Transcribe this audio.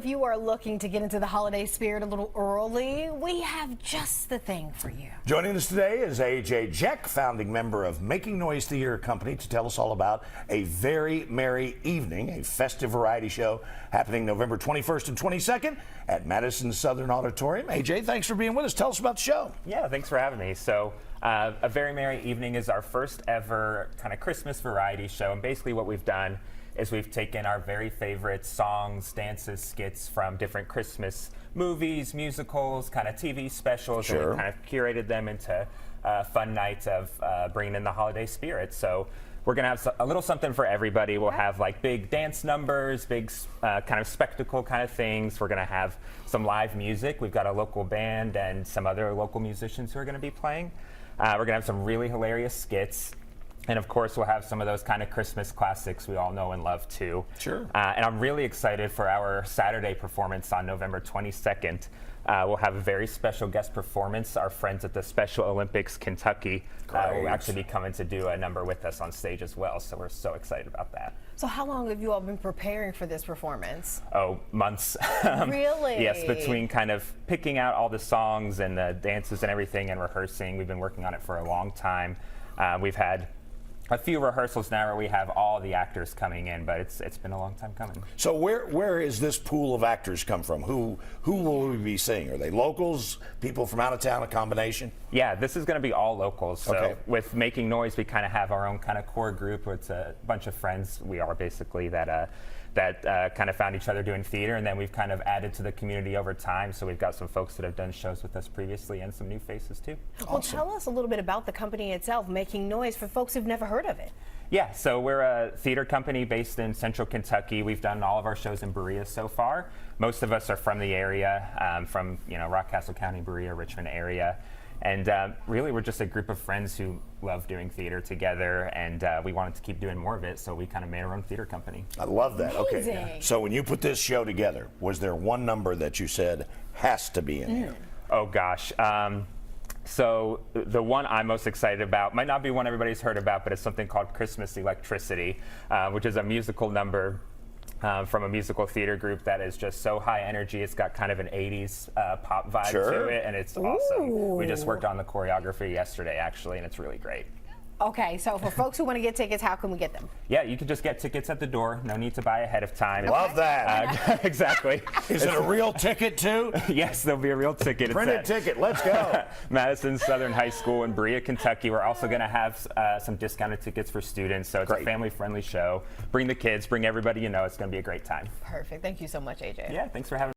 If you are looking to get into the holiday spirit a little early, we have just the thing for you. Joining us today is Jeck, founding member of Making Noise Theater Company, to tell us all about A Very Merry Evening, a festive variety show happening November 21st and 22nd at Madison Southern Auditorium. AJ, thanks for being with us. Tell us about the show. Yeah, thanks for having me. So, A Very Merry Evening is our first ever kind of Christmas variety show, and basically what we've done is we've taken our very favorite songs, dances, skits from different Christmas movies, musicals, kind of TV specials, and we've kind of curated them into a fun night of bringing in the holiday spirit. So we're going to have a little something for everybody. We'll have like big dance numbers, big kind of spectacle kind of things. We're going to have some live music. We've got a local band and some other local musicians who are going to be playing. We're going to have some really hilarious skits. And of course, we'll have some of those kind of Christmas classics we all know and love too. Sure. And I'm really excited for our Saturday performance on November 22nd. We'll have a very special guest performance. Our friends at the Special Olympics Kentucky will actually be coming to do a number with us on stage as well. So we're so excited about that. So how long have you all been preparing for this performance? Oh, months. Really? Yes, between kind of picking out all the songs and the dances and everything and rehearsing. We've been working on it for a long time. We've had a few rehearsals now where we have all the actors coming in, but it's been a long time coming. So where is this pool of actors come from? Who will we be seeing? Are they locals, people from out of town, a combination? Yeah, this is going to be all locals. So with Making Noise, we kind of have our own kind of core group. It's a bunch of friends we are basically that kind of found each other doing theater, and then we've kind of added to the community over time. So we've got some folks that have done shows with us previously and some new faces too. Well, tell us a little bit about the company itself, Making Noise, for folks who've never heard of it. Yeah, so we're a theater company based in central Kentucky. We've done all of our shows in Berea so far. Most of us are from the area, from Rockcastle County, Berea, Richmond area. And really, we're just a group of friends who love doing theater together, and we wanted to keep doing more of it, so we kind of made our own theater company. I love that. Amazing. Okay. So when you put this show together, was there one number that you said has to be in here? Oh gosh. So the one I'm most excited about might not be one everybody's heard about, but it's something called Christmas Electricity, which is a musical number from a musical theater group that is just so high energy. It's got kind of an 80s pop vibe to it, and it's awesome. We just worked on the choreography yesterday, actually, and it's really great. Okay, so for folks who want to get tickets, how can we get them? Yeah, you can just get tickets at the door. No need to buy ahead of time. Love that. Exactly. Is it a real ticket too? Yes, there'll be a real ticket. Printed ticket. Let's go. Madison Southern High School in Berea, Kentucky. We're also going to have some discounted tickets for students, so it's a family-friendly show. Bring the kids, bring everybody you know. It's going to be a great time. Perfect. Thank you so much, AJ. Yeah, thanks for having me.